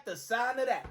the sign of that.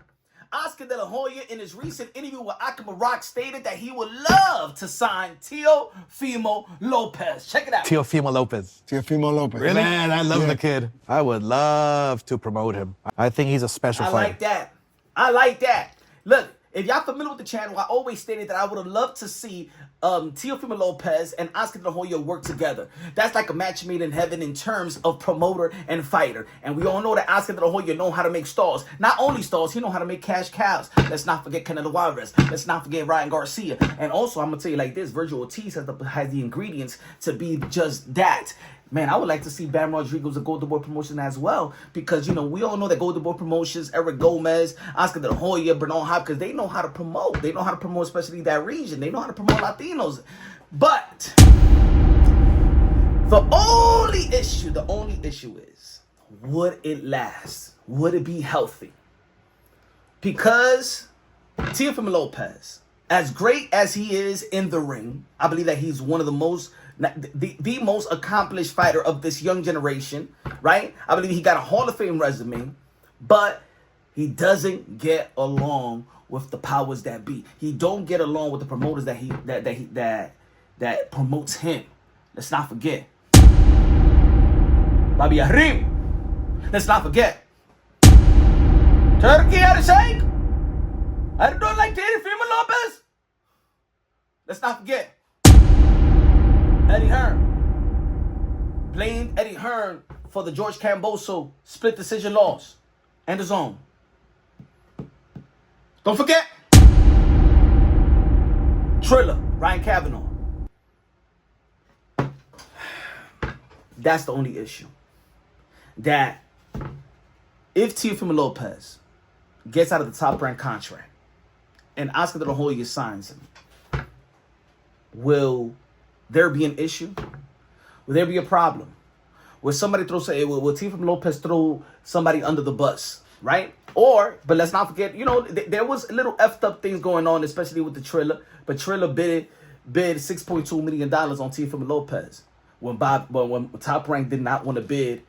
Oscar De La Hoya, in his recent interview with Akima Rock, stated that he would love to sign Teofimo Lopez. Check it out. Teofimo Lopez. Teofimo Lopez. Really? Man, I love the kid. I would love to promote him. I think he's a special fighter. I like that. I like that. Look, if y'all familiar with the channel, I always stated that I would have loved to see Teofimo Lopez and Oscar De La Hoya work together. That's like a match made in heaven in terms of promoter and fighter. And we all know that Oscar De La Hoya know how to make stars. Not only stars, he know how to make cash cows. Let's not forget Canelo Alvarez. Let's not forget Ryan Garcia. And also, I'm going to tell you like this, Virgil Ortiz has the ingredients to be just that. Man, I would like to see Bam Rodriguez of Golden Boy Promotion as well, because, you know, we all know that Golden Boy Promotions, Eric Gomez, Oscar De La Hoya, Bernal Hopkins, they know how to promote. They know how to promote especially that region. They know how to promote Latinos. But the only issue is, would it last? Would it be healthy? Because Teofimo Lopez, as great as he is in the ring, I believe that he's one of the most accomplished fighter of this young generation, right? I believe he got a Hall of Fame resume, but he doesn't get along with the powers that be. He don't get along with the promoters that promotes him. Let's not forget. Babi Ahrim. Let's not forget. Turkey had a shake. I don't like Teofimo Lopez. Let's not forget. Eddie Hearn. Blamed Eddie Hearn for the George Camboso split decision loss and the zone. Don't forget. Triller, Ryan Kavanaugh. That's the only issue. That if Teofimo Lopez gets out of the Top Rank contract and Oscar De La Hoya signs him, will there be an issue? Will there be a problem? Will somebody will Teofimo Lopez throw somebody under the bus, right? But let's not forget, you know, there was little effed up things going on, especially with the Triller. But Triller bid $6.2 million on Teofimo Lopez when Top Rank did not want to bid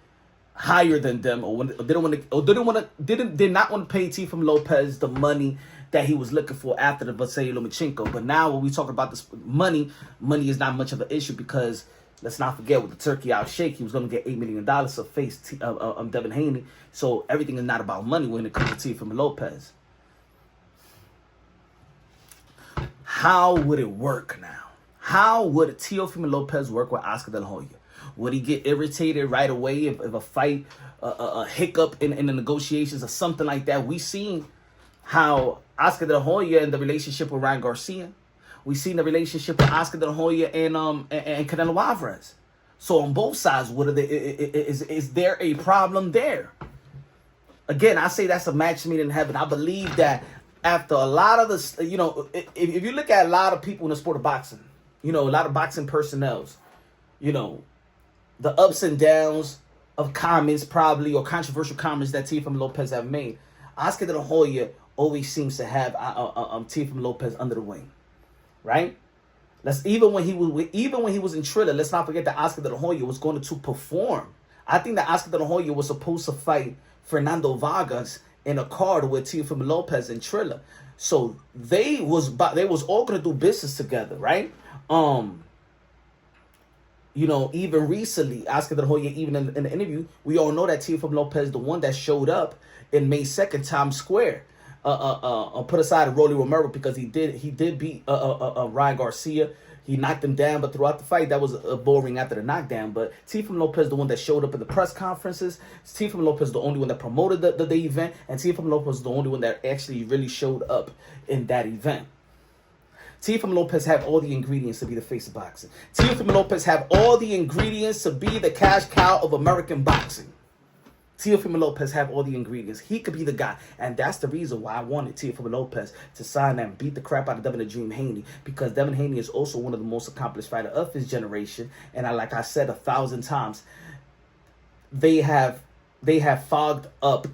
higher than them, or did not want to pay Teofimo Lopez the money that he was looking for after the Vasily Lomachenko. But now when we talk about this money is not much of an issue, because let's not forget, with the Turkey out shake, he was going to get $8 million to face Devin Haney. So everything is not about money when it comes to Teofimo Lopez. How would it work now? How would Teofimo Lopez work with Oscar De La Hoya? Would he get irritated right away if a fight, a hiccup in the negotiations or something like that? We seen how Oscar De La Hoya and the relationship with Ryan Garcia. We seen the relationship with Oscar De La Hoya and Canelo Alvarez. So on both sides, is there a problem there? Again, I say that's a match made in heaven. I believe that after a lot of this, you know, if you look at a lot of people in the sport of boxing, you know, a lot of boxing personnels, you know, the ups and downs of comments probably, or controversial comments that Teofimo Lopez have made, Oscar De La Hoya always seems to have Teofimo Lopez under the wing, right? Even when he was in Triller, let's not forget that Oscar De La Hoya was going to perform. I think that Oscar De La Hoya was supposed to fight Fernando Vargas in a card with Teofimo Lopez in Triller. So they was all going to do business together, right? You know, even recently, Oscar De La Hoya, even in the interview, we all know that Teofimo Lopez, the one that showed up in May 2nd, Times Square, put aside Rolly Romero because he did beat Ryan Garcia. He knocked him down, but throughout the fight, that was boring after the knockdown. But Teofimo Lopez, the one that showed up at the press conferences. Teofimo Lopez, the only one that promoted the event. And Teofimo Lopez, the only one that actually really showed up in that event. Teofimo Lopez have all the ingredients to be the face of boxing. Teofimo Lopez have all the ingredients to be the cash cow of American boxing. Teofimo Lopez have all the ingredients. He could be the guy. And that's the reason why I wanted Teofimo Lopez to sign and beat the crap out of Devin the Dream Haney. Because Devin Haney is also one of the most accomplished fighters of his generation. And like I said 1,000 times, they have fogged up.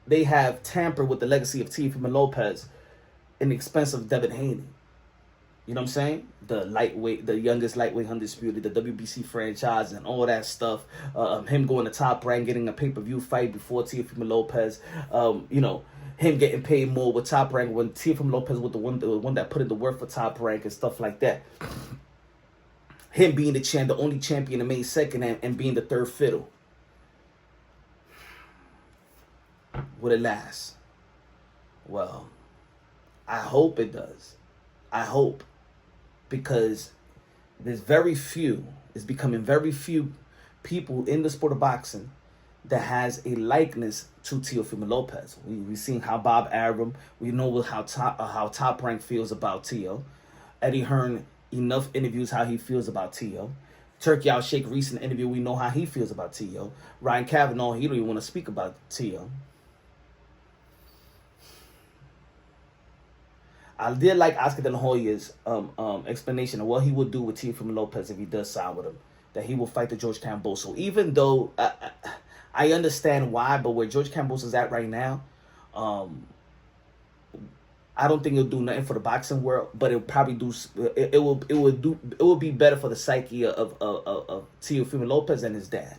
They have tampered with the legacy of Teofimo Lopez in the expense of Devin Haney. You know what I'm saying? The lightweight, the youngest lightweight undisputed, the WBC franchise, and all that stuff. Him going to Top Rank, getting a pay-per-view fight before Teofimo Lopez. You know, him getting paid more with Top Rank when Teofimo Lopez was the one that put in the work for Top Rank and stuff like that. Him being the only champion that made second, and being the third fiddle. Will it last? Well, I hope it does. I hope. Because it's becoming very few people in the sport of boxing that has a likeness to Teofimo Lopez. We've seen how Bob Arum, we know how Top Rank feels about Teo. Eddie Hearn, enough interviews how he feels about Teo. Turkey Al Sheikh, recent interview, we know how he feels about Teo. Ryan Kavanaugh, he don't even want to speak about Teo. I did like Oscar De La Hoya's explanation of what he would do with Teofimo Lopez if he does sign with him. That he will fight the George Camboso. Even though I understand why, but where George Camboso is at right now, I don't think it'll do nothing for the boxing world. But it'll probably do. It will be better for the psyche of Teofimo Lopez and his dad.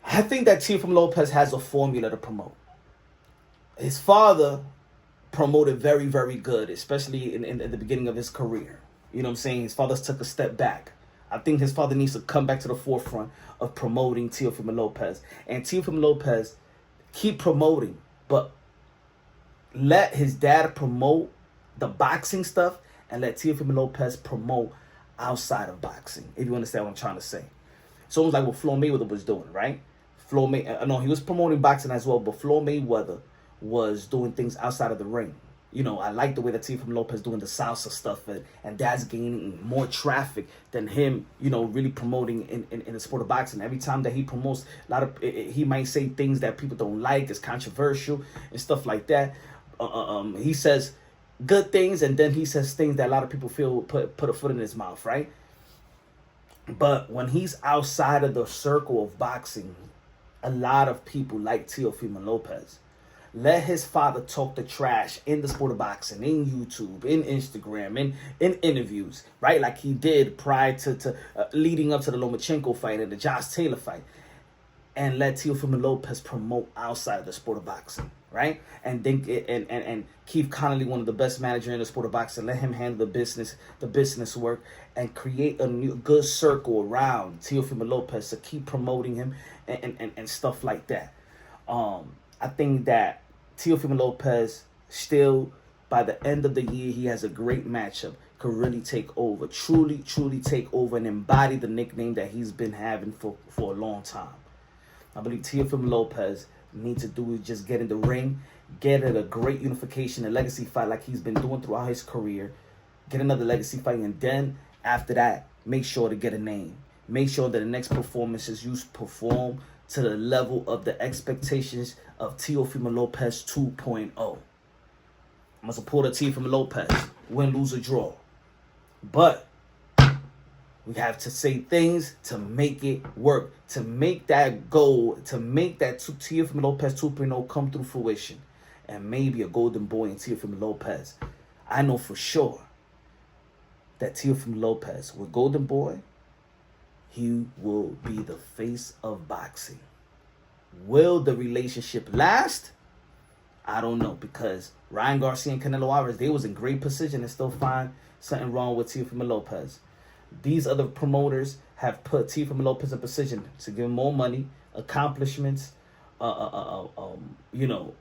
I think that Teofimo Lopez has a formula to promote. His father promoted very, very good, especially in the beginning of his career. You know what I'm saying? His father took a step back. I think his father needs to come back to the forefront of promoting Teofimo Lopez. And Teofimo Lopez keep promoting, but let his dad promote the boxing stuff and let Teofimo Lopez promote outside of boxing, if you understand what I'm trying to say. It's almost like what Floyd Mayweather was doing, right? No, he was promoting boxing as well, but Floyd Mayweather was doing things outside of the ring. You know, I like the way that Teofimo Lopez doing the salsa stuff, and that's gaining more traffic than him, you know, really promoting in the sport of boxing. Every time that he promotes, he might say things that people don't like, it's controversial and stuff like that. He says good things, and then he says things that a lot of people feel put a foot in his mouth, right? But when he's outside of the circle of boxing, a lot of people like Teofimo Lopez. Let his father talk the trash in the sport of boxing, in YouTube, in Instagram, in interviews, right? Like he did prior to leading up to the Lomachenko fight and the Josh Taylor fight. And let Teofimo Lopez promote outside of the sport of boxing, right? And then and Keith Connolly, one of the best managers in the sport of boxing, let him handle the business work, and create a new good circle around Teofimo Lopez to keep promoting him and stuff like that. I think that Teofimo Lopez still, by the end of the year, he has a great matchup. Could really take over, truly take over and embody the nickname that he's been having for a long time. I believe Teofimo Lopez needs to do is just get in the ring, get a great unification, a legacy fight like he's been doing throughout his career, get another legacy fight, and then after that, make sure to get a name. Make sure that the next performances you perform to the level of the expectations of Teofimo Lopez 2.0. I'm a supporter of Teofimo Lopez. Win, lose, or draw. But we have to say things to make it work. To make that goal, to make that Teofimo Lopez 2.0 come through fruition. And maybe a golden boy in Teofimo Lopez. I know for sure that Teofimo Lopez, with golden boy, he will be the face of boxing. Will the relationship last? I don't know, because Ryan Garcia and Canelo Alvarez, they was in great position and still find something wrong with Teofimo Lopez. These other promoters have put Teofimo Lopez in position to give him more money, accomplishments, you know,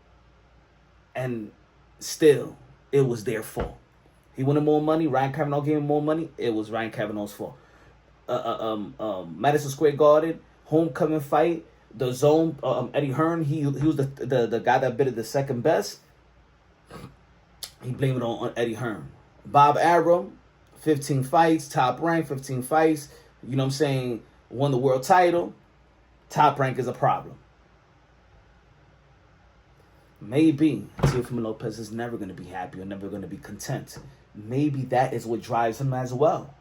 and still it was their fault. He wanted more money. Ryan Kavanaugh gave him more money. It was Ryan Kavanaugh's fault. Madison Square Garden, homecoming fight, the zone, Eddie Hearn, he was the guy that bid it the second best. He blamed it on Eddie Hearn. Bob Arum, 15 fights, Top Rank, 15 fights, you know what I'm saying, won the world title. Top Rank is a problem. Maybe Teofimo Lopez is never going to be happy or never going to be content. Maybe that is what drives him as well.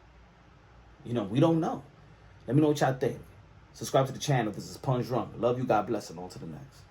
You know, we don't know. Let me know what y'all think. Subscribe to the channel. This is Punch Drunk. Love you. God bless. And on to the next.